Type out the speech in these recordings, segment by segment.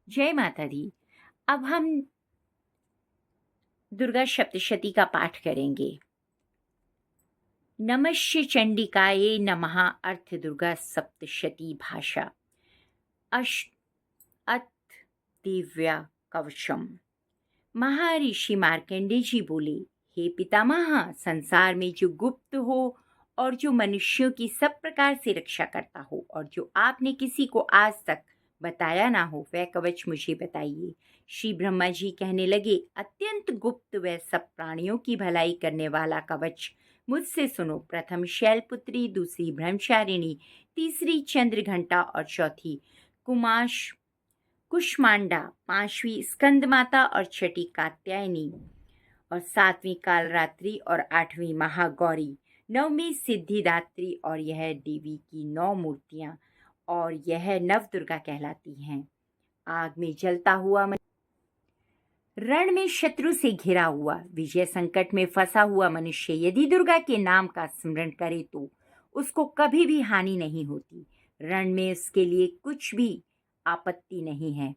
जय माता दी। अब हम दुर्गा सप्तशती का पाठ करेंगे। नमस्य चंडिकाये नमः। अर्थ दुर्गा सप्तशती भाषा। अष्ट अथ दिव्या कवचम। महर्षि मार्कंडेय जी बोले, हे पितामह, संसार में जो गुप्त हो और जो मनुष्यों की सब प्रकार से रक्षा करता हो और जो आपने किसी को आज तक बताया ना हो, वह कवच मुझे बताइए। श्री ब्रह्मा जी कहने लगे, अत्यंत गुप्त व सब प्राणियों की भलाई करने वाला कवच मुझसे सुनो। प्रथम शैलपुत्री, दूसरी ब्रह्मचारिणी, तीसरी चंद्रघंटा और चौथी कुमाश कुष्मांडा, पांचवी स्कंद माता और छठी कात्यायनी और सातवीं कालरात्रि और आठवीं महागौरी, नवमी सिद्धिदात्री और यह देवी की 9 मूर्तियां और यह नव दुर्गा कहलाती हैं। आग में जलता हुआ रण में शत्रु से घिरा हुआ, विजय संकट में फंसा हुआ मनुष्य यदि दुर्गा के नाम का स्मरण करे तो उसको कभी भी हानि नहीं होती। रण में उसके लिए कुछ भी आपत्ति नहीं है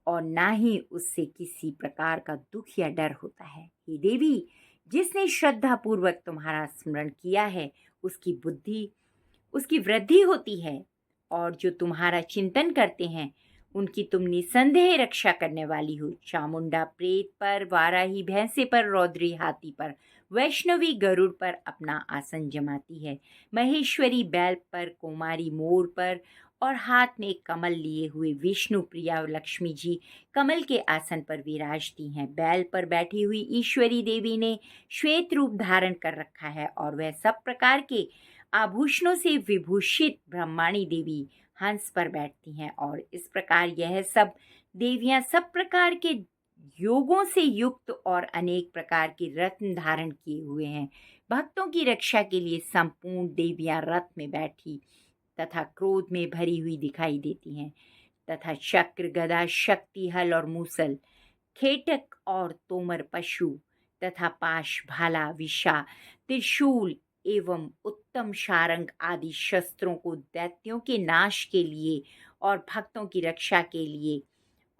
और ना ही उससे किसी प्रकार का दुख या डर होता है। हे देवी, जिसने श्रद्धा पूर्वक तुम्हारा स्मरण किया है उसकी वृद्धि होती है और जो तुम्हारा चिंतन करते हैं उनकी तुम निसंदेह रक्षा करने वाली हो। चामुंडा प्रेत पर, वाराही भैंसे पर, रौद्री हाथी पर, वैष्णवी गरुड़ पर अपना आसन जमाती है। महेश्वरी बैल पर, कुमारी मोर पर और हाथ में कमल लिए हुए विष्णु प्रिया लक्ष्मी जी कमल के आसन पर विराजती हैं। बैल पर बैठी हुई ईश्वरी देवी ने श्वेत रूप धारण कर रखा है और वह सब प्रकार के आभूषणों से विभूषित ब्रह्माणी देवी हंस पर बैठती हैं और इस प्रकार यह सब देवियां सब प्रकार के योगों से युक्त और अनेक प्रकार के रत्न धारण किए हुए हैं। भक्तों की रक्षा के लिए संपूर्ण देवियां रथ में बैठी तथा क्रोध में भरी हुई दिखाई देती हैं तथा चक्र, गदा, शक्ति, हल और मूसल, खेटक और तोमर पशु तथा पाश, भाला, विशा, त्रिशूल एवं उत्तम शारंग आदि शस्त्रों को दैत्यों के नाश के लिए और भक्तों की रक्षा के लिए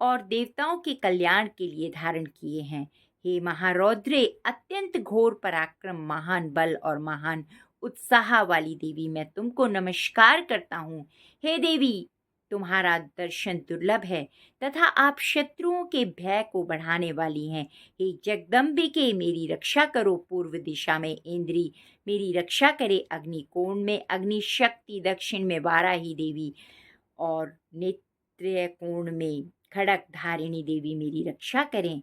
और देवताओं के कल्याण के लिए धारण किए हैं। हे महारौद्रे, अत्यंत घोर पराक्रम, महान बल और महान उत्साह वाली देवी, मैं तुमको नमस्कार करता हूँ। हे देवी, तुम्हारा दर्शन दुर्लभ है तथा आप शत्रुओं के भय को बढ़ाने वाली हैं। हे जगदम्बिके, मेरी रक्षा करो। पूर्व दिशा में इंद्री मेरी रक्षा करे, अग्निकोण में अग्नि शक्ति, दक्षिण में वाराही देवी और नेत्र कोण में खड़क धारिणी देवी मेरी रक्षा करें।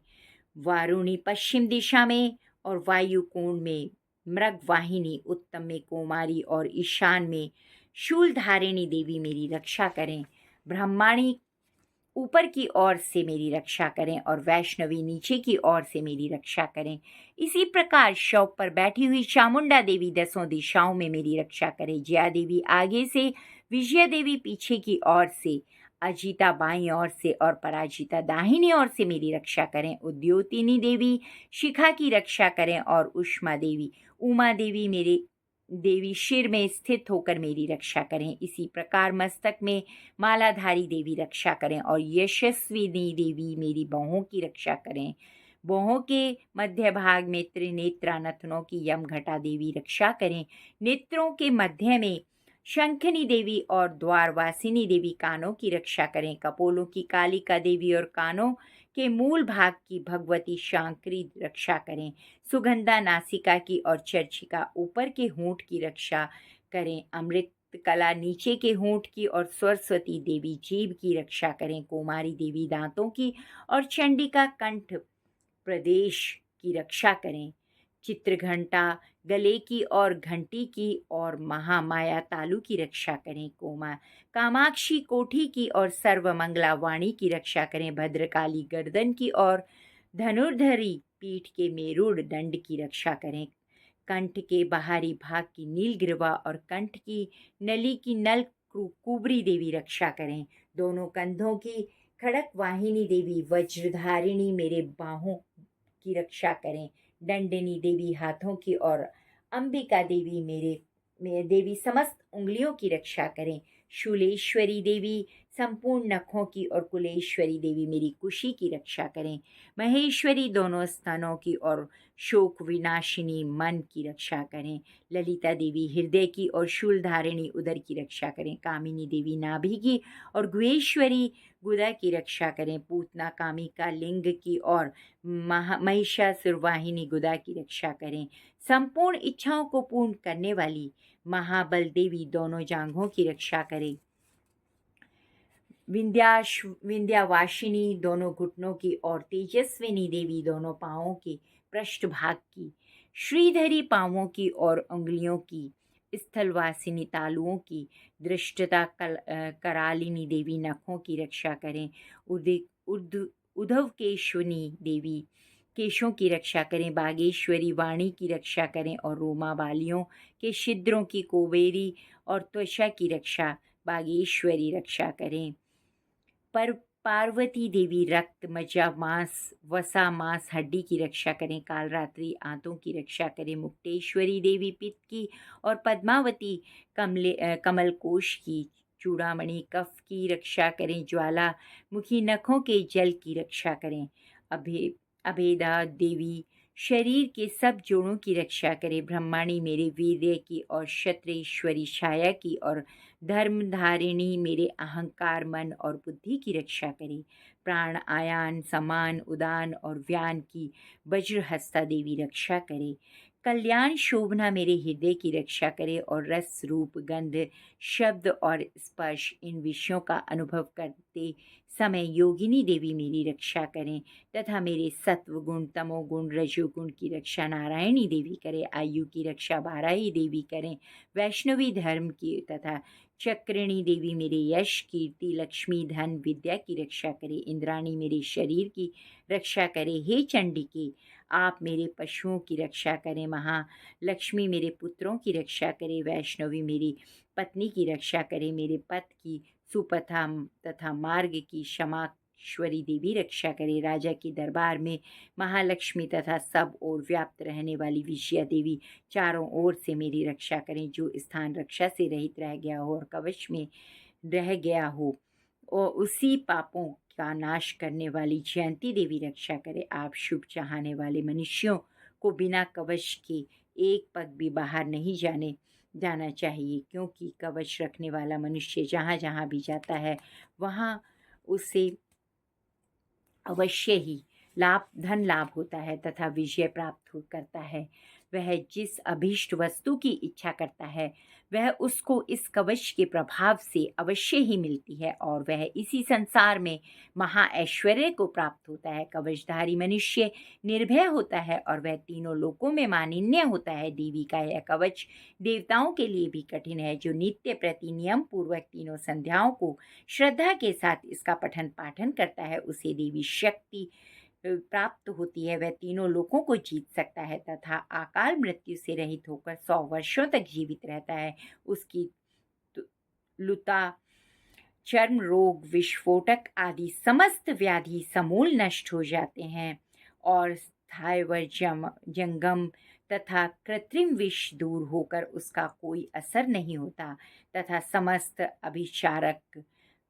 वारुणी पश्चिम दिशा में और वायु कोण में मृग वाहिनी, उत्तम में कुमारी और ईशान में शूल धारिणी देवी मेरी रक्षा करें। ब्रह्माणी ऊपर की ओर से मेरी रक्षा करें और वैष्णवी नीचे की ओर से मेरी रक्षा करें। इसी प्रकार शव पर बैठी हुई चामुंडा देवी 10 दिशाओं में मेरी रक्षा करें। जया देवी आगे से, विजया देवी पीछे की ओर से, अजिता बाईं ओर से और पराजिता दाहिनी ओर से मेरी रक्षा करें। उद्योतिनी देवी शिखा की रक्षा करें और उमा देवी मेरे देवी शिर में स्थित होकर मेरी रक्षा करें। इसी प्रकार मस्तक में मालाधारी देवी रक्षा करें और यशस्विनी देवी मेरी बाहों की रक्षा करें। बाहों के मध्य भाग में त्रिनेत्रा नथनों की यमघटा देवी रक्षा करें। नेत्रों के मध्य में शंखनी देवी और द्वारवासिनी देवी कानों की रक्षा करें। कपोलों की कालिका देवी और कानों के मूल भाग की भगवती शांकरी रक्षा करें। सुगंधा नासिका की और चर्चिका ऊपर के होंठ की रक्षा करें। अमृत कला नीचे के होंठ की और सरस्वती देवी जीभ की रक्षा करें। कुमारी देवी दांतों की और चंडिका कंठ प्रदेश की रक्षा करें। चित्रघंटा गले की और घंटी की और महामाया तालु की रक्षा करें। कामाक्षी कोठी की और सर्वमंगला वाणी की रक्षा करें। भद्रकाली गर्दन की और धनुर्धरी पीठ के मेरुड़ दंड की रक्षा करें। कंठ के बाहरी भाग की नीलग्रीवा और कंठ की नली की नल कुबरी देवी रक्षा करें। दोनों कंधों की खड़क वाहिनी देवी वज्रधारिणी मेरे बाहों की रक्षा करें। दंडिनी देवी हाथों की और अंबिका देवी मेरे देवी समस्त उंगलियों की रक्षा करें। शूलेश्वरी देवी संपूर्ण नखों की और कुलेश्वरी देवी मेरी कुशी की रक्षा करें। महेश्वरी दोनों स्तनों की और शोक विनाशिनी मन की रक्षा करें। ललिता देवी हृदय की और शूलधारिणी उदर की रक्षा करें। कामिनी देवी नाभि की और गुहेश्वरी गुदा की रक्षा करें। पूतना कामिका लिंग की और महिषासुरवाहिनी गुदा की रक्षा करें। संपूर्ण इच्छाओं को पूर्ण करने वाली महाबल देवी दोनों जांघों की रक्षा करें। विंध्यावासिनी दोनों घुटनों की और तेजस्विनी देवी दोनों पांवों के पृष्ठभाग की। श्रीधरी पांवों की और उंगलियों की। स्थलवासिनी तालुओं की। दृष्टता करालिनी देवी नखों की रक्षा करें। उद्धव केशवनी देवी केशों की रक्षा करें। बागेश्वरी वाणी की रक्षा करें और रोमा बालियों के छिद्रों की। कोवेरी और त्वचा की रक्षा बागेश्वरी रक्षा करें। पर पार्वती देवी रक्त मज्जा मांस वसा मांस हड्डी की रक्षा करें। कालरात्रि आंतों की रक्षा करें। मुक्तेश्वरी देवी पित्त की और पद्मावती कमल कोश की। चूड़ामणि कफ की रक्षा करें। ज्वाला मुखी नखों के जल की रक्षा करें। अभेदा देवी शरीर के सब जोड़ों की रक्षा करे। ब्रह्माणी मेरे वीर्य की और क्षत्रेश्वरी छाया की और धर्मधारिणी मेरे अहंकार मन और बुद्धि की रक्षा करे। प्राण आयान समान उदान और व्यान की वज्रहस्ता देवी रक्षा करे। कल्याण शोभना मेरे हृदय की रक्षा करे और रस रूप गंध शब्द और स्पर्श इन विषयों का अनुभव करते समय योगिनी देवी मेरी रक्षा करें तथा मेरे सत्व गुण तमोगुण रजोगुण की रक्षा नारायणी देवी करे। आयु की रक्षा बाराही देवी करें। वैष्णवी धर्म की तथा चक्रिणी देवी मेरे यश कीर्ति लक्ष्मी धन विद्या की रक्षा करे। इंद्राणी मेरे शरीर की रक्षा करे। हे चंडिके आप मेरे पशुओं की रक्षा करें। महालक्ष्मी मेरे पुत्रों की रक्षा करे। वैष्णवी मेरी पत्नी की रक्षा करे। मेरे पथ की सुपथा तथा मार्ग की क्षमाश्वरी देवी रक्षा करे। राजा के दरबार में महालक्ष्मी तथा सब ओर व्याप्त रहने वाली विजया देवी चारों ओर से मेरी रक्षा करें। जो स्थान रक्षा से रहित रह गया हो और कवच में रह गया हो और उसी पापों का नाश करने वाली जयंती देवी रक्षा करे। आप शुभ चाहने वाले मनुष्यों को बिना कवच के एक पग भी बाहर नहीं जाना चाहिए, क्योंकि कवच रखने वाला मनुष्य जहाँ जहाँ भी जाता है वहाँ उसे अवश्य ही धन लाभ होता है तथा विजय प्राप्त करता है। वह जिस अभीष्ट वस्तु की इच्छा करता है वह उसको इस कवच के प्रभाव से अवश्य ही मिलती है और वह इसी संसार में महाऐश्वर्य को प्राप्त होता है। कवचधारी मनुष्य निर्भय होता है और वह तीनों लोकों में मानिन्य होता है। देवी का यह कवच देवताओं के लिए भी कठिन है। जो नित्य प्रति नियम पूर्वक तीनों संध्याओं को श्रद्धा के साथ इसका पठन पाठन करता है उसे देवी शक्ति प्राप्त होती है। वह तीनों लोकों को जीत सकता है तथा अकाल मृत्यु से रहित होकर 100 वर्षों तक जीवित रहता है। उसकी लुता चर्म रोग विस्फोटक आदि समस्त व्याधि समूल नष्ट हो जाते हैं और स्थायवर जंगम तथा कृत्रिम विष दूर होकर उसका कोई असर नहीं होता तथा समस्त अभिचारक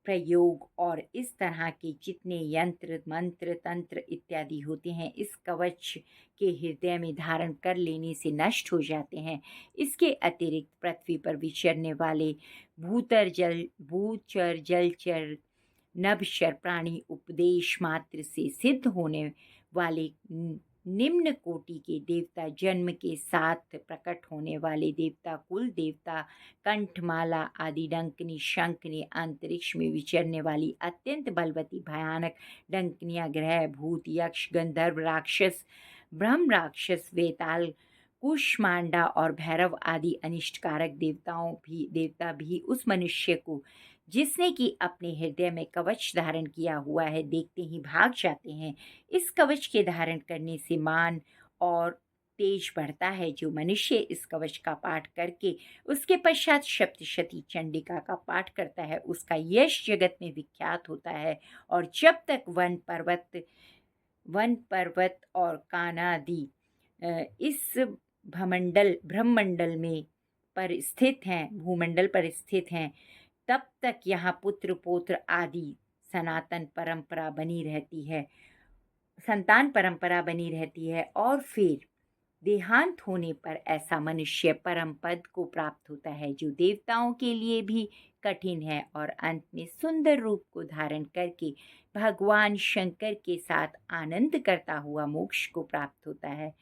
प्रयोग और इस तरह के जितने यंत्र मंत्र तंत्र इत्यादि होते हैं इस कवच के हृदय में धारण कर लेने से नष्ट हो जाते हैं। इसके अतिरिक्त पृथ्वी पर विचरने वाले भूचर जलचर नभचर प्राणी उपदेश मात्र से सिद्ध होने वाले निम्न कोटि के देवता जन्म के साथ प्रकट होने वाले देवता कुल देवता कंठमाला आदि डंकनी शंखनी अंतरिक्ष में विचरने वाली अत्यंत बलवती भयानक डंकनियां ग्रह भूत यक्ष गंधर्व राक्षस ब्रह्म राक्षस वेताल कुष्मांडा और भैरव आदि अनिष्टकारक देवता भी उस मनुष्य को जिसने कि अपने हृदय में कवच धारण किया हुआ है देखते ही भाग जाते हैं। इस कवच के धारण करने से मान और तेज बढ़ता है। जो मनुष्य इस कवच का पाठ करके उसके पश्चात सप्तशती चंडिका का पाठ करता है उसका यश जगत में विख्यात होता है और जब तक वन पर्वत और कानादि इस ब्रह्मंडल में पर स्थित हैं भूमंडल पर स्थित हैं तब तक यहाँ पुत्र पौत्र आदि सनातन परंपरा बनी रहती है, संतान परंपरा बनी रहती है, और फिर देहांत होने पर ऐसा मनुष्य परम पद को प्राप्त होता है जो देवताओं के लिए भी कठिन है, और अंत में सुंदर रूप को धारण करके भगवान शंकर के साथ आनंद करता हुआ मोक्ष को प्राप्त होता है।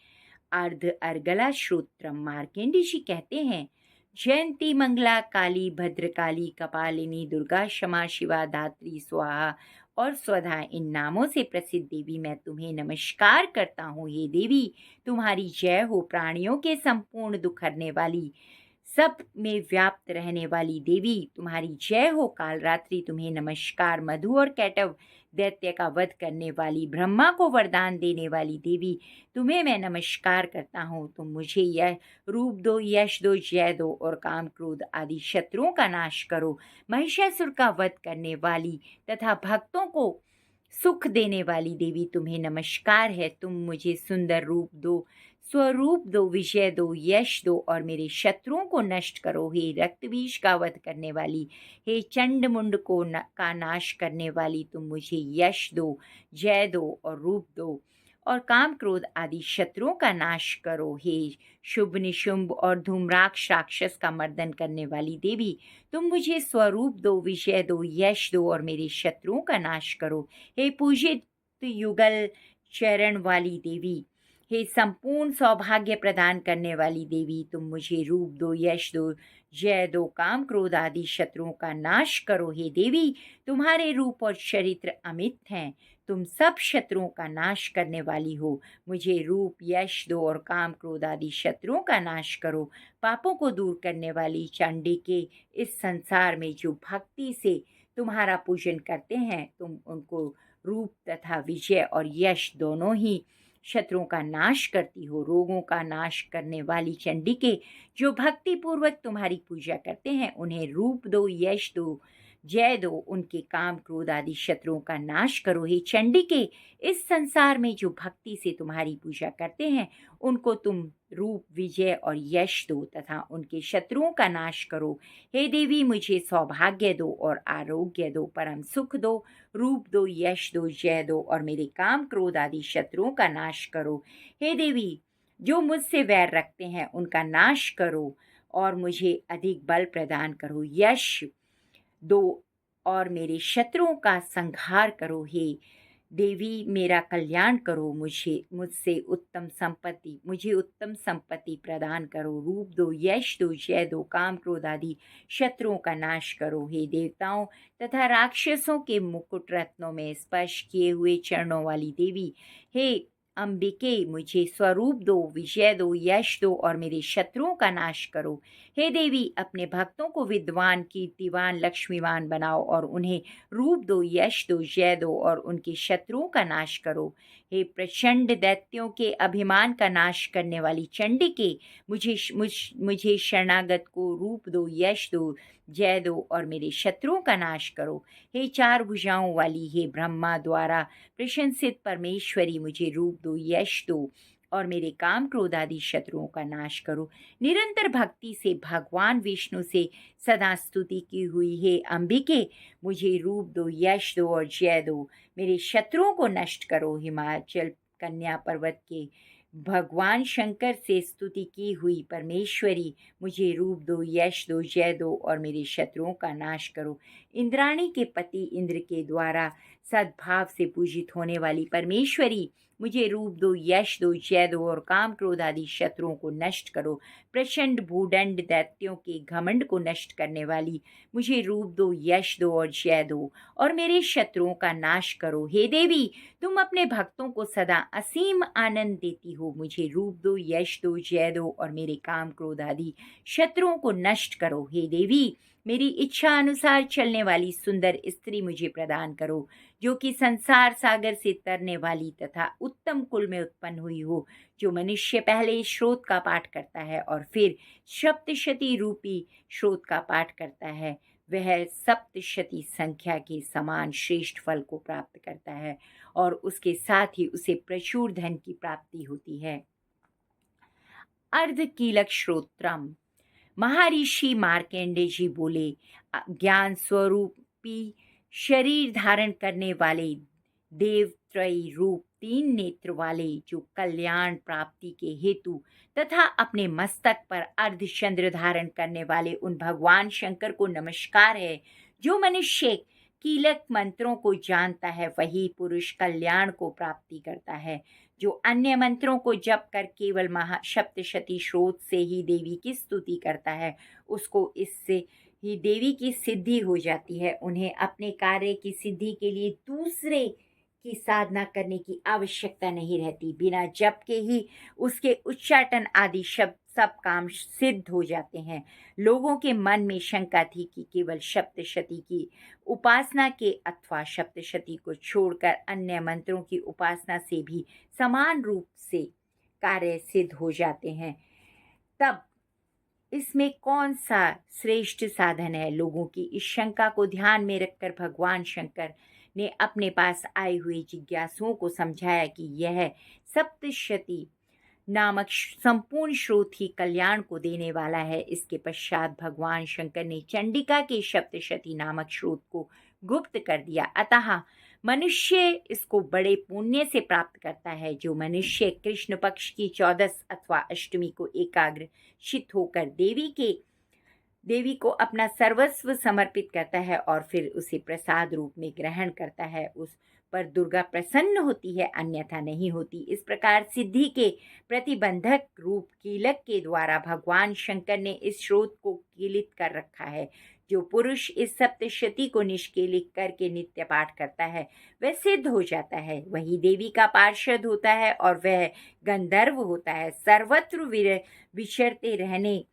अर्ध अर्गला श्रोत्रम मार्केंडी जी कहते हैं, जयंती मंगला काली भद्रकाली कपालिनी दुर्गा क्षमा शिवा धात्री स्वाहा और स्वधा इन नामों से प्रसिद्ध देवी मैं तुम्हें नमस्कार करता हूँ। ये देवी तुम्हारी जय हो। प्राणियों के संपूर्ण दुख हरने वाली, सब में व्याप्त रहने वाली देवी तुम्हारी जय हो। काल रात्रि तुम्हें नमस्कार। मधु और कैटव दैत्य का वध करने वाली, ब्रह्मा को वरदान देने वाली देवी तुम्हें मैं नमस्कार करता हूँ। तुम मुझे यह रूप दो, यश दो, जय दो और काम क्रोध आदि शत्रुओं का नाश करो। महिषासुर का वध करने वाली तथा भक्तों को सुख देने वाली देवी तुम्हें नमस्कार है। तुम मुझे सुंदर रूप दो, स्वरूप दो, विजय दो, यश दो और मेरे शत्रुओं को नष्ट करो। हे रक्त बीज का वध करने वाली, हे चंड मुंड का नाश करने वाली, तुम मुझे यश दो, जय दो और रूप दो और काम क्रोध आदि शत्रुओं का नाश करो। हे शुभ निशुंभ और धूम्राक्ष राक्षस का मर्दन करने वाली देवी, तुम मुझे स्वरूप दो, विजय दो, यश दो और मेरे शत्रुओं का नाश करो। हे पूजित युगल चरण वाली देवी, हे संपूर्ण सौभाग्य प्रदान करने वाली देवी, तुम मुझे रूप दो, यश दो, जय दो, काम क्रोध आदि शत्रुओं का नाश करो। हे देवी, तुम्हारे रूप और चरित्र अमित हैं, तुम सब शत्रुओं का नाश करने वाली हो। मुझे रूप, यश दो और काम क्रोध आदि शत्रुओं का नाश करो। पापों को दूर करने वाली चांडी के इस संसार में जो भक्ति से तुम्हारा पूजन करते हैं, तुम उनको रूप तथा विजय और यश दोनों ही शत्रुओं का नाश करती हो। रोगों का नाश करने वाली चंडी के जो भक्ति पूर्वक तुम्हारी पूजा करते हैं, उन्हें रूप दो, यश दो, जय दो, उनके काम क्रोध आदि शत्रुओं का नाश करो। हे चंडी के इस संसार में जो भक्ति से तुम्हारी पूजा करते हैं, उनको तुम रूप, विजय और यश दो तथा उनके शत्रुओं का नाश करो। हे देवी, मुझे सौभाग्य दो और आरोग्य दो, परम सुख दो, रूप दो, यश दो, जय दो और मेरे काम क्रोध आदि शत्रुओं का नाश करो। हे देवी, जो मुझसे वैर रखते हैं उनका नाश करो और मुझे अधिक बल प्रदान करो। यश दो और मेरे शत्रुओं का संहार करो। हे देवी, मेरा कल्याण करो। मुझसे मुझे उत्तम संपत्ति प्रदान करो। रूप दो, यश दो, जय दो, काम क्रोध आदि शत्रुओं का नाश करो। हे देवताओं तथा राक्षसों के मुकुट रत्नों में स्पर्श किए हुए चरणों वाली देवी, हे अंबिके, मुझे स्वरूप दो, विजय दो, यश दो और मेरे शत्रुओं का नाश करो। हे देवी, अपने भक्तों को विद्वान, कीर्तिवान, लक्ष्मीवान बनाओ और उन्हें रूप दो, यश दो, जय दो और उनके शत्रुओं का नाश करो। हे प्रचंड दैत्यों के अभिमान का नाश करने वाली चंडिके, मुझे शरणागत को रूप दो, यश दो, जय दो और मेरे शत्रुओं का नाश करो। हे चार भुजाओं वाली, हे ब्रह्मा द्वारा प्रशंसित परमेश्वरी, मुझे रूप दो, यश दो और मेरे काम क्रोध आदि शत्रुओं का नाश करो। निरंतर भक्ति से भगवान विष्णु से सदा स्तुति की हुई हे अंबिके, मुझे रूप दो, यश दो और जय दो, मेरे शत्रुओं को नष्ट करो। हिमाचल कन्या पर्वत के भगवान शंकर से स्तुति की हुई परमेश्वरी, मुझे रूप दो, यश दो, जय दो और मेरे शत्रुओं का नाश करो। इंद्राणी के पति इंद्र के द्वारा सद्भाव से पूजित होने वाली परमेश्वरी, मुझे रूप दो, यश दो, जय दो और काम क्रोध आदि शत्रुओं को नष्ट करो। प्रचंड भूदंड दैत्यों के घमंड को नष्ट करने वाली, मुझे रूप दो, यश दो और जय दो और मेरे शत्रुओं का नाश करो। हे देवी, तुम अपने भक्तों को सदा असीम आनंद देती हो। मुझे रूप दो, यश दो, जय दो और मेरे काम क्रोध आदि शत्रुओं को नष्ट करो। हे देवी, मेरी इच्छा अनुसार चलने वाली सुंदर स्त्री मुझे प्रदान करो, जो कि संसार सागर से तरने वाली तथा उत्तम कुल में उत्पन्न हुई हो। जो मनुष्य पहले स्रोत का पाठ करता है और फिर सप्तशती रूपी स्रोत का पाठ करता है, वह सप्तशती संख्या के समान श्रेष्ठ फल को प्राप्त करता है और उसके साथ ही उसे प्रचुर धन की प्राप्ति होती है। अर्धकीलक श्रोत्रम महर्षि मार्कंडेय जी बोले, ज्ञान स्वरूपी शरीर धारण करने वाले देवत्रयी रूप 3 नेत्र वाले जो कल्याण प्राप्ति के हेतु तथा अपने मस्तक पर अर्धचंद्र धारण करने वाले उन भगवान शंकर को नमस्कार है। जो मनुष्य कीलक मंत्रों को जानता है वही पुरुष कल्याण को प्राप्ति करता है। जो अन्य मंत्रों को जप कर केवल सप्तशती स्रोत से ही देवी की स्तुति करता है उसको इससे ही देवी की सिद्धि हो जाती है। उन्हें अपने कार्य की सिद्धि के लिए दूसरे की साधना करने की आवश्यकता नहीं रहती। बिना जप के ही उसके उच्चाटन आदि शब्द सब काम सिद्ध हो जाते हैं। लोगों के मन में शंका थी कि केवल सप्तशती की उपासना के अथवा सप्तशती को छोड़कर अन्य मंत्रों की उपासना से भी समान रूप से कार्य सिद्ध हो जाते हैं। तब इसमें कौन सा श्रेष्ठ साधन है? लोगों की इस शंका को ध्यान में रखकर भगवान शंकर ने अपने पास आए हुए जिज्ञासुओं को समझाया कि यह सप्तशती नामक संपूर्ण स्रोत ही कल्याण को देने वाला है। इसके पश्चात भगवान शंकर ने चंडिका के सप्तशती नामक स्रोत को गुप्त कर दिया। अतः मनुष्य इसको बड़े पुण्य से प्राप्त करता है। जो मनुष्य कृष्ण पक्ष की 14 अथवा अष्टमी को एकाग्रचित होकर देवी को अपना सर्वस्व समर्पित करता है और फिर उसे प्रसाद रूप में ग्रहण करता है, उस पर दुर्गा प्रसन्न होती है, अन्यथा नहीं होती। इस प्रकार सिद्धि के प्रतिबंधक रूप कीलक के द्वारा भगवान शंकर ने इस स्रोत को कीलित कर रखा है। जो पुरुष इस सप्तशती को निष्कीलित करके नित्य पाठ करता है वह सिद्ध हो जाता है, वही देवी का पार्षद होता है और वह गंधर्व होता है। सर्वत्र विचरते रहने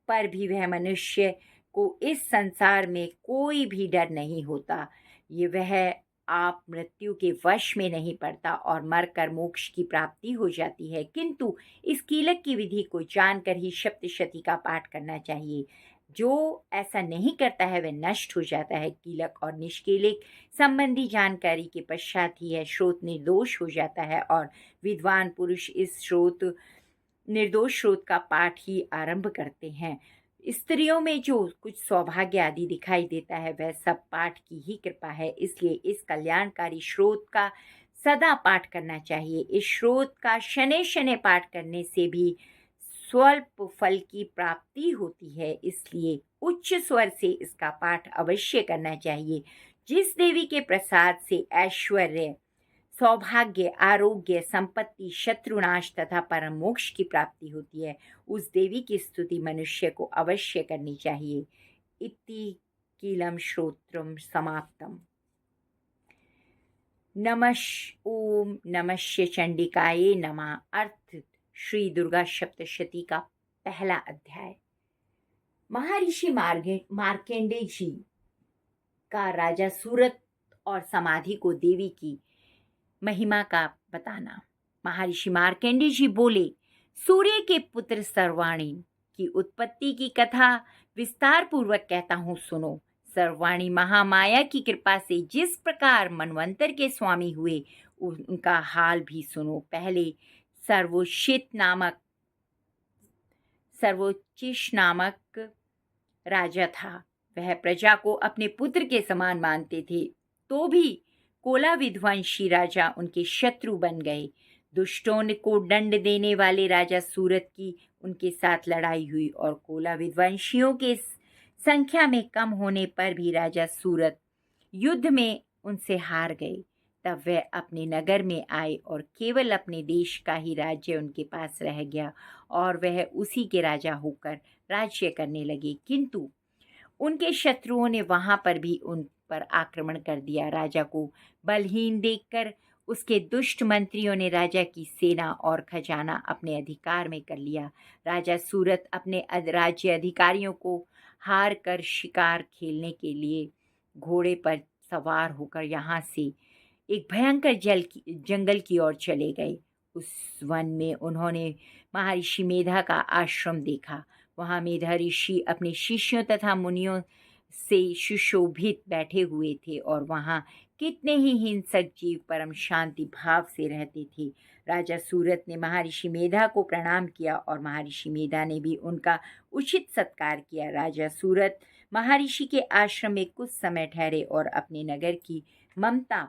पर भी वह मनुष्य को इस संसार में कोई भी डर नहीं होता। ये वह आप मृत्यु के वश में नहीं पड़ता और मरकर मोक्ष की प्राप्ति हो जाती है। किंतु इस कीलक की विधि को जानकर ही सप्तशती का पाठ करना चाहिए। जो ऐसा नहीं करता है वह नष्ट हो जाता है। कीलक और निष्कीलक संबंधी जानकारी के पश्चात ही यह स्रोत निर्दोष हो जाता है और विद्वान पुरुष इस निर्दोष स्रोत का पाठ ही आरंभ करते हैं। स्त्रियों में जो कुछ सौभाग्य आदि दिखाई देता है वह सब पाठ की ही कृपा है। इसलिए इस कल्याणकारी स्रोत का सदा पाठ करना चाहिए। इस स्रोत का शनै शनै पाठ करने से भी स्वल्प फल की प्राप्ति होती है, इसलिए उच्च स्वर से इसका पाठ अवश्य करना चाहिए। जिस देवी के प्रसाद से ऐश्वर्य, सौभाग्य, आरोग्य, संपत्ति, शत्रुनाश तथा परम मोक्ष की प्राप्ति होती है उस देवी की स्तुति मनुष्य को अवश्य करनी चाहिए। इति कीलम श्रोत्रम समाप्तम। ओम नमः चंडिकाये नमः। अर्थ श्री दुर्गा सप्तशती का पहला अध्याय। महर्षि मार्कंडेय जी का राजा सूरत और समाधि को देवी की महिमा का बताना। महर्षि मार्कंडेय जी बोले, सूर्य के पुत्र सर्वाणी की उत्पत्ति की कथा विस्तार पूर्वक कहता हूँ, सुनो। सर्वाणी महामाया की कृपा से जिस प्रकार मनवंतर के स्वामी हुए उनका हाल भी सुनो। पहले सर्वोच्चिश नामक राजा था। वह प्रजा को अपने पुत्र के समान मानते थे, तो भी कोला विध्वंसी राजा उनके शत्रु बन गए। दुष्टों को दंड देने वाले राजा सूरत की उनके साथ लड़ाई हुई और कोला विध्वंसियों के संख्या में कम होने पर भी राजा सूरत युद्ध में उनसे हार गए। तब वह अपने नगर में आए और केवल अपने देश का ही राज्य उनके पास रह गया और वह उसी के राजा होकर राज्य करने लगे। किंतु उनके शत्रुओं ने वहां पर भी उन पर आक्रमण कर दिया। राजा को बलहीन देखकर उसके दुष्ट मंत्रियों ने राजा की सेना और खजाना अपने अधिकार में कर लिया। राजा सूरत अपने राज्य अधिकारियों को हार कर शिकार खेलने के लिए घोड़े पर सवार होकर यहाँ से एक भयंकर जंगल की ओर चले गए। उस वन में उन्होंने महर्षि मेधा का आश्रम देखा। वहाँ मेधा ऋषि अपने शिष्यों तथा मुनियों से सुशोभित बैठे हुए थे और वहाँ कितने ही हिंसक जीव परम शांति भाव से रहते थे। राजा सूरत ने महर्षि मेधा को प्रणाम किया और महर्षि मेधा ने भी उनका उचित सत्कार किया। राजा सूरत महर्षि के आश्रम में कुछ समय ठहरे और अपने नगर की ममता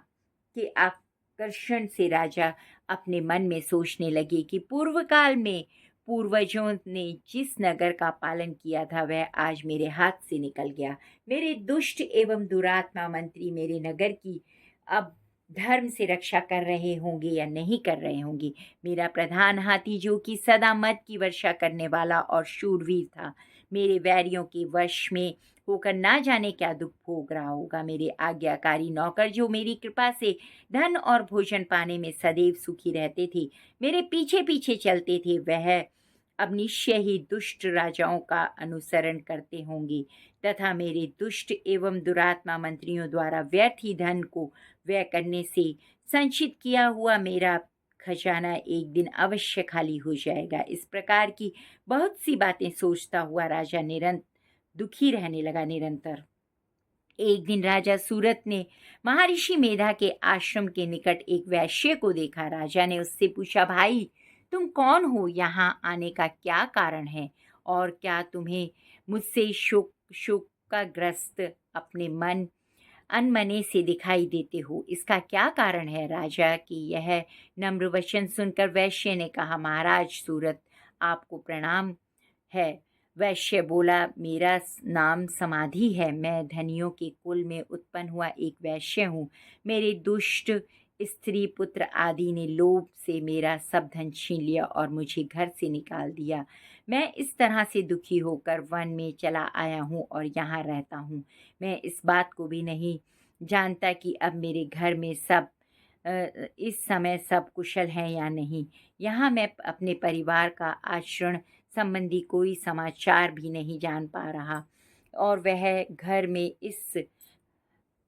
के आकर्षण से राजा अपने मन में सोचने लगे कि पूर्व काल में पूर्वजों ने जिस नगर का पालन किया था वह आज मेरे हाथ से निकल गया। मेरे दुष्ट एवं दुरात्मा मंत्री मेरे नगर की अब धर्म से रक्षा कर रहे होंगे या नहीं कर रहे होंगे। मेरा प्रधान हाथी जो कि सदा मद की वर्षा करने वाला और शूरवीर था, मेरे वैरियों के वश में होकर ना जाने क्या दुख भोग रहा होगा। मेरे आज्ञाकारी नौकर जो मेरी कृपा से धन और भोजन पाने में सदैव सुखी रहते थे, मेरे पीछे पीछे चलते थे, वह अब निश्चय ही दुष्ट राजाओं का अनुसरण करते होंगे तथा मेरे दुष्ट एवं दुरात्मा मंत्रियों द्वारा व्यर्थ ही धन को व्यय करने से संचित किया हुआ मेरा खजाना एक दिन अवश्य खाली हो जाएगा। इस प्रकार की बहुत सी बातें सोचता हुआ राजा निरंतर दुखी रहने लगा। निरंतर एक दिन राजा सूरत ने महर्षि मेधा के आश्रम के निकट एक वैश्य को देखा। राजा ने उससे पूछा, भाई तुम कौन हो, यहाँ आने का क्या कारण है और क्या तुम्हें मुझसे शोकाग्रस्त अपने मन अनमने से दिखाई देते हो, इसका क्या कारण है। राजा की यह नम्र वचन सुनकर वैश्य ने कहा, महाराज सूरत आपको प्रणाम है। वैश्य बोला, मेरा नाम समाधि है, मैं धनियों के कुल में उत्पन्न हुआ एक वैश्य हूँ। मेरे दुष्ट स्त्री पुत्र आदि ने लोभ से मेरा सब धन छीन लिया और मुझे घर से निकाल दिया। मैं इस तरह से दुखी होकर वन में चला आया हूँ और यहाँ रहता हूँ। मैं इस बात को भी नहीं जानता कि अब मेरे घर में इस समय सब कुशल हैं या नहीं। यहाँ मैं अपने परिवार का आचरण संबंधी कोई समाचार भी नहीं जान पा रहा और वह घर में इस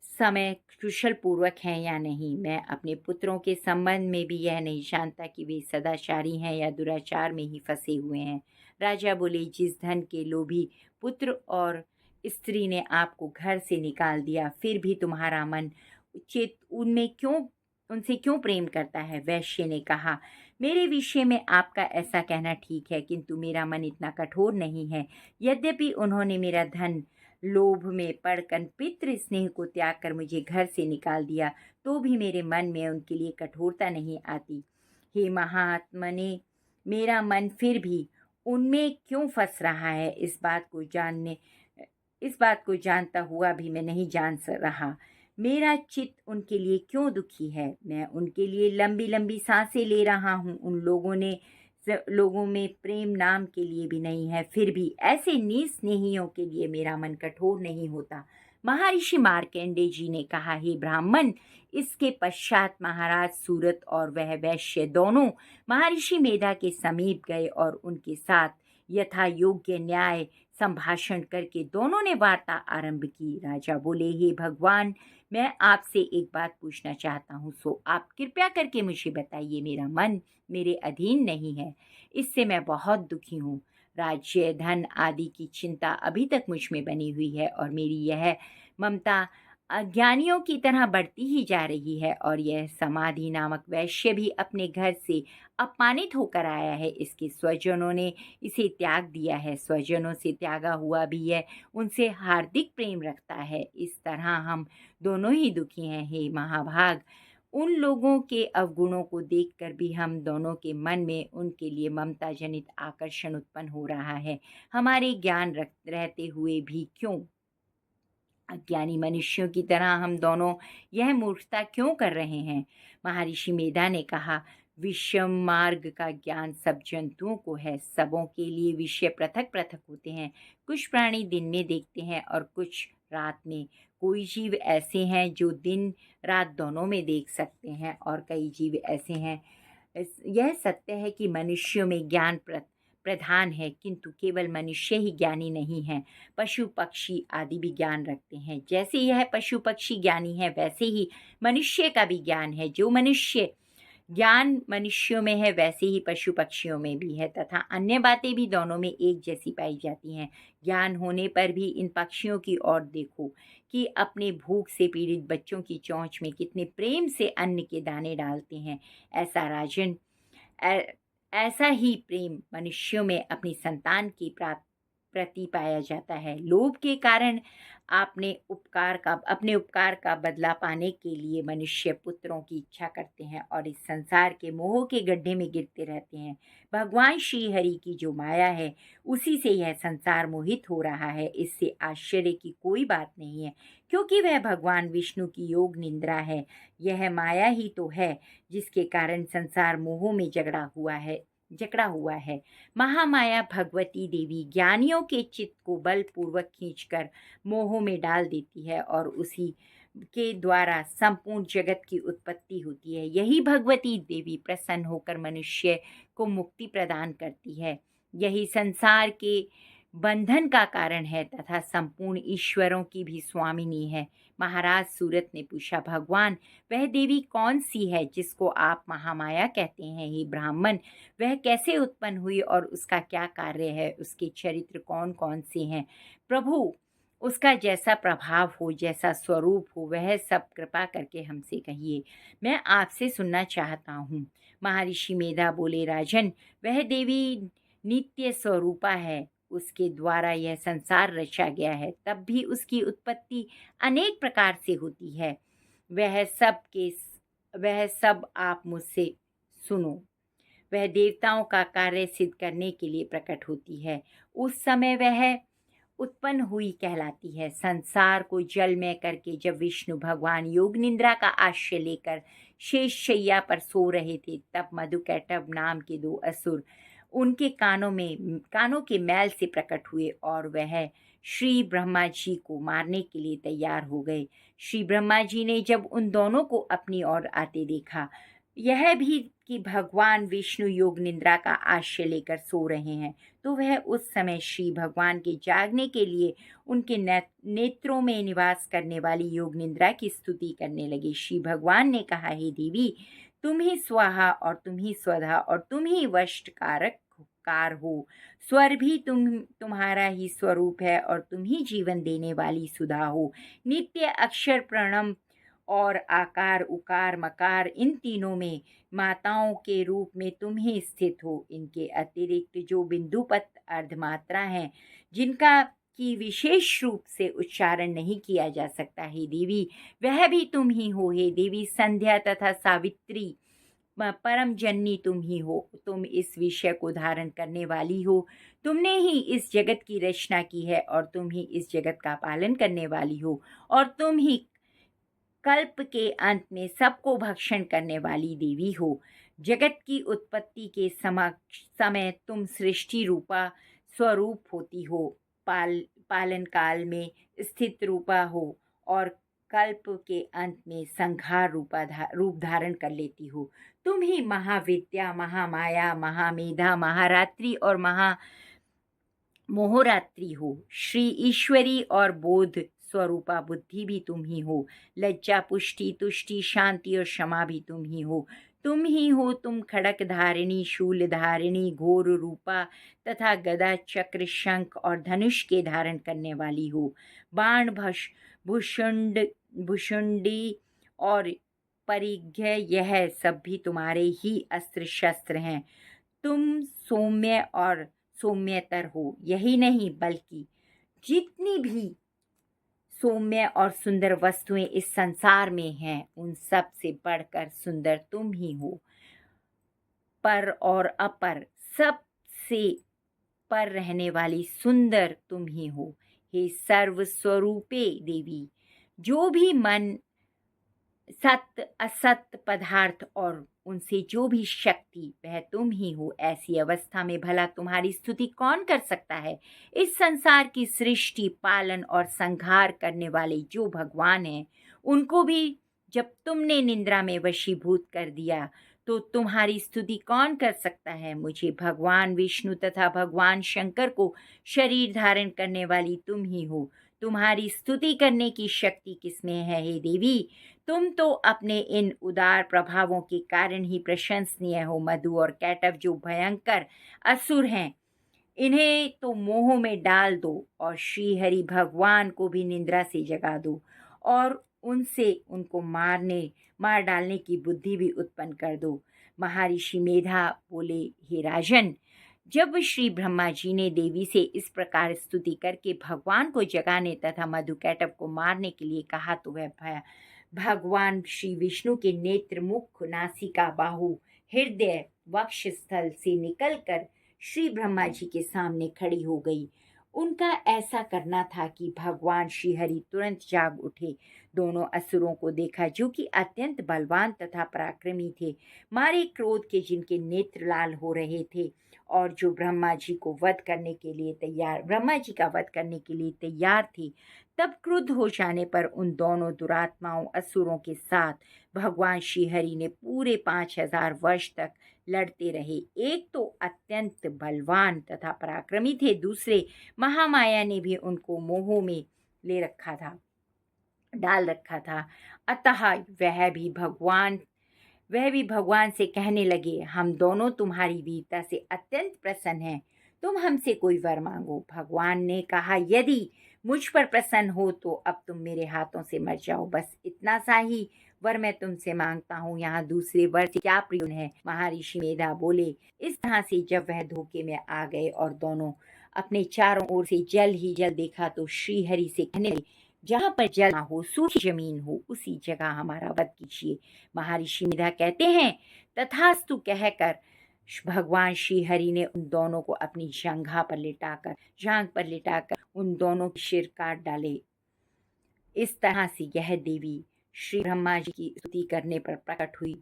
समय कुशल पूर्वक हैं या नहीं। मैं अपने पुत्रों के संबंध में भी यह नहीं जानता कि वे सदाचारी हैं या दुराचार में ही फंसे हुए हैं। राजा बोले, जिस धन के लोभी पुत्र और स्त्री ने आपको घर से निकाल दिया, फिर भी तुम्हारा मन चेत उनसे क्यों प्रेम करता है। वैश्य ने कहा, मेरे विषय में आपका ऐसा कहना ठीक है, किंतु मेरा मन इतना कठोर नहीं है। यद्यपि उन्होंने मेरा धन लोभ में पड़कर पितृ स्नेह को त्याग कर मुझे घर से निकाल दिया, तो भी मेरे मन में उनके लिए कठोरता नहीं आती। हे महात्मने, मेरा मन फिर भी उनमें क्यों फंस रहा है, इस बात को जानता हुआ भी मैं नहीं जान रहा। मेरा चित्त उनके लिए क्यों दुखी है। मैं उनके लिए लंबी लंबी सांसें ले रहा हूँ। उन लोगों में प्रेम नाम के लिए भी नहीं है, फिर भी ऐसे निस्नेहियों के लिए मेरा मन कठोर नहीं होता। महर्षि मार्कंडेय जी ने कहा, हे ब्राह्मण, इसके पश्चात महाराज सूरत और वह वैश्य दोनों महर्षि मेधा के समीप गए और उनके साथ यथा योग्य न्याय संभाषण करके दोनों ने वार्ता आरंभ की। राजा बोले, हे भगवान, मैं आपसे एक बात पूछना चाहता हूँ, सो आप कृपया करके मुझे बताइए। मेरा मन मेरे अधीन नहीं है, इससे मैं बहुत दुखी हूँ। राज्य धन आदि की चिंता अभी तक मुझ में बनी हुई है और मेरी यह ममता अज्ञानियों की तरह बढ़ती ही जा रही है और यह समाधि नामक वैश्य भी अपने घर से अपमानित होकर आया है। इसके स्वजनों ने इसे त्याग दिया है। स्वजनों से त्यागा हुआ भी यह उनसे हार्दिक प्रेम रखता है। इस तरह हम दोनों ही दुखी हैं। हे महाभाग, उन लोगों के अवगुणों को देखकर भी हम दोनों के मन में उनके लिए ममता जनित आकर्षण उत्पन्न हो रहा है। हमारे ज्ञान रहते हुए भी क्यों अज्ञानी मनुष्यों की तरह हम दोनों यह मूर्खता क्यों कर रहे हैं। महर्षि मेधा ने कहा, विषम मार्ग का ज्ञान सब जंतुओं को है। सबों के लिए विषय पृथक पृथक होते हैं। कुछ प्राणी दिन में देखते हैं और कुछ रात में। कोई जीव ऐसे हैं जो दिन रात दोनों में देख सकते हैं और कई जीव ऐसे हैं। यह सत्य है कि मनुष्यों में ज्ञान प्रधान है, किंतु केवल मनुष्य ही ज्ञानी नहीं है। पशु पक्षी आदि भी ज्ञान रखते हैं। जैसे यह पशु पक्षी ज्ञानी है, वैसे ही मनुष्य का भी ज्ञान है। जो मनुष्य ज्ञान मनुष्यों में है वैसे ही पशु पक्षियों में भी है, तथा अन्य बातें भी दोनों में एक जैसी पाई जाती हैं। ज्ञान होने पर भी इन पक्षियों की ओर देखो कि अपने भूख से पीड़ित बच्चों की चोंच में कितने प्रेम से अन्न के दाने डालते हैं। ऐसा राजन ऐ- ऐसा ही प्रेम मनुष्यों में अपनी संतान की प्रति पाया जाता है। लोभ के कारण अपने उपकार का बदला पाने के लिए मनुष्य पुत्रों की इच्छा करते हैं और इस संसार के मोह के गड्ढे में गिरते रहते हैं। भगवान श्री हरि की जो माया है उसी से यह संसार मोहित हो रहा है। इससे आश्चर्य की कोई बात नहीं है, क्योंकि वह भगवान विष्णु की योग निंद्रा है। यह माया ही तो है जिसके कारण संसार मोह में जकड़ा हुआ है। महामाया भगवती देवी ज्ञानियों के चित्त को बलपूर्वक खींचकर मोह में डाल देती है और उसी के द्वारा संपूर्ण जगत की उत्पत्ति होती है। यही भगवती देवी प्रसन्न होकर मनुष्य को मुक्ति प्रदान करती है। यही संसार के बंधन का कारण है तथा संपूर्ण ईश्वरों की भी स्वामिनी है। महाराज सूरत ने पूछा, भगवान वह देवी कौन सी है जिसको आप महामाया कहते हैं? हे ब्राह्मण, वह कैसे उत्पन्न हुई और उसका क्या कार्य है? उसके चरित्र कौन कौन से हैं? प्रभु, उसका जैसा प्रभाव हो, जैसा स्वरूप हो, वह सब कृपा करके हमसे कहिए, मैं आपसे सुनना चाहता हूँ। महर्षि मेधा बोले, राजन, वह देवी नित्य स्वरूपा है। उसके द्वारा यह संसार रचा गया है, तब भी उसकी उत्पत्ति अनेक प्रकार से होती है। वह सब आप मुझसे सुनो। वह देवताओं का कार्य सिद्ध करने के लिए प्रकट होती है। उस समय वह उत्पन्न हुई कहलाती है। संसार को जलमय करके जब विष्णु भगवान योग निंद्रा का आश्रय लेकर शेष शैया पर सो रहे थे, तब मधुकैटभ नाम के दो असुर उनके कानों के मैल से प्रकट हुए और वह श्री ब्रह्मा जी को मारने के लिए तैयार हो गए। श्री ब्रह्मा जी ने जब उन दोनों को अपनी ओर आते देखा, यह भी कि भगवान विष्णु योग निंद्रा का आश्रय लेकर सो रहे हैं, तो वह उस समय श्री भगवान के जागने के लिए उनके नेत्रों में निवास करने वाली योग निंद्रा की स्तुति करने लगे। श्री भगवान ने कहा, हे देवी, तुम ही स्वाहा और तुम ही स्वधा और तुम ही वशकारक कार हो। स्वर भी तुम्हारा ही स्वरूप है और तुम ही जीवन देने वाली सुधा हो। नित्य अक्षर प्रणम और आकार उकार मकार, इन तीनों में माताओं के रूप में तुम ही स्थित हो। इनके अतिरिक्त जो बिंदुपत अर्धमात्रा हैं, जिनका की विशेष रूप से उच्चारण नहीं किया जा सकता, हे देवी, वह भी तुम ही हो। हे देवी, संध्या तथा सावित्री परम जननी तुम ही हो। तुम इस विषय को धारण करने वाली हो। तुमने ही इस जगत की रचना की है और तुम ही इस जगत का पालन करने वाली हो और तुम ही कल्प के अंत में सबको भक्षण करने वाली देवी हो। जगत की उत्पत्ति के समय तुम सृष्टि रूपा स्वरूप होती हो, पालन काल में स्थित रूपा हो और कल्प के अंत में संहार रूप धारण कर लेती हो। तुम ही महाविद्या, महामाया, महामेधा, महारात्रि और मोहरात्रि हो। श्री ईश्वरी और बोध स्वरूपा बुद्धि भी तुम ही हो। लज्जा, पुष्टि, तुष्टि, शांति और क्षमा भी तुम ही हो। तुम ही हो। तुम खड़क धारिणी, शूल धारिणी, घोर रूपा तथा गदा, चक्र, शंख और धनुष के धारण करने वाली हो। बाण, भुषुंडी और परिघ, यह सब भी तुम्हारे ही अस्त्र शस्त्र हैं। तुम सौम्य और सौम्यतर हो। यही नहीं बल्कि जितनी भी सौम्य और सुंदर वस्तुएं इस संसार में हैं, उन सब से बढ़कर सुंदर तुम ही हो। पर और अपर, सबसे पर रहने वाली सुंदर तुम ही हो। हे सर्वस्वरूपे देवी, जो भी मन, सत्य असत्य पदार्थ और उनसे जो भी शक्ति, वह तुम ही हो। ऐसी अवस्था में भला तुम्हारी स्तुति कौन कर सकता है? इस संसार की सृष्टि, पालन और संहार करने वाले जो भगवान हैं, उनको भी जब तुमने निंद्रा में वशीभूत कर दिया, तो तुम्हारी स्तुति कौन कर सकता है? मुझे भगवान विष्णु तथा भगवान शंकर को शरीर धारण करने वाली तुम ही हो। तुम्हारी स्तुति करने की शक्ति किसमें है, हे देवी? तुम तो अपने इन उदार प्रभावों के कारण ही प्रशंसनीय हो। मधु और कैटव जो भयंकर असुर हैं, इन्हें तो मोह में डाल दो और श्री हरि भगवान को भी निद्रा से जगा दो और उनसे उनको मार डालने की बुद्धि भी उत्पन्न कर दो। महर्षि मेधा बोले, हे राजन, जब श्री ब्रह्मा जी ने देवी से इस प्रकार स्तुति करके भगवान को जगाने तथा मधु कैटव को मारने के लिए कहा तो वह भगवान श्री विष्णु के नेत्र, मुख, नासिका, बाहु, हृदय, वक्षस्थल से निकलकर श्री ब्रह्मा जी के सामने खड़ी हो गई। उनका ऐसा करना था कि भगवान श्री हरि तुरंत जाग उठे। दोनों असुरों को देखा जो कि अत्यंत बलवान तथा पराक्रमी थे, मारे क्रोध के जिनके नेत्र लाल हो रहे थे और जो ब्रह्मा जी का वध करने के लिए तैयार थे। तब क्रुद्ध हो जाने पर उन दोनों दुरात्माओं असुरों के साथ भगवान श्री हरि ने पूरे 5000 वर्ष तक लड़ते रहे। एक तो अत्यंत बलवान तथा पराक्रमी थे, दूसरे महामाया ने भी उनको मोह में डाल रखा था। अतः वह भी भगवान से कहने लगे, हम दोनों तुम्हारी वीरता से अत्यंत प्रसन्न हैं, तुम हमसे कोई वर मांगो। भगवान ने कहा, यदि मुझ पर प्रसन्न हो तो अब तुम मेरे हाथों से मर जाओ, बस इतना सा ही वर मैं तुमसे मांगता हूँ, यहाँ दूसरे वर से क्या प्रयोजन है। महर्षि मेधा बोले, इस तरह से जब वह धोखे में आ गए और दोनों अपने चारों ओर से जल ही जल देखा तो श्री हरि से कहने लगे, जहाँ पर जल ना हो, सूखी जमीन हो, उसी जगह हमारा वध कीजिए। महर्षि मेधा कहते हैं, तथास्तु कहकर भगवान श्री हरि ने उन दोनों को अपनी जांघ पर लिटाकर उन दोनों के सिर काट डाले। इस तरह से यह देवी श्री ब्रह्मा जी की स्तुति करने पर प्रकट हुई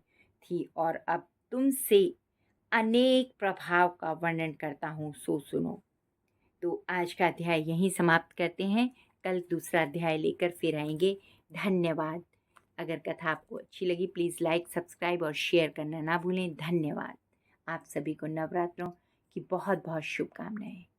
थी और अब तुमसे अनेक प्रभाव का वर्णन करता हूँ, सो सुनो। तो आज का अध्याय यहीं समाप्त करते हैं। कल दूसरा अध्याय लेकर फिर आएंगे। धन्यवाद। अगर कथा आपको अच्छी लगी प्लीज़ लाइक, सब्सक्राइब और शेयर करना ना भूलें। धन्यवाद। आप सभी को नवरात्रों की बहुत बहुत शुभकामनाएं।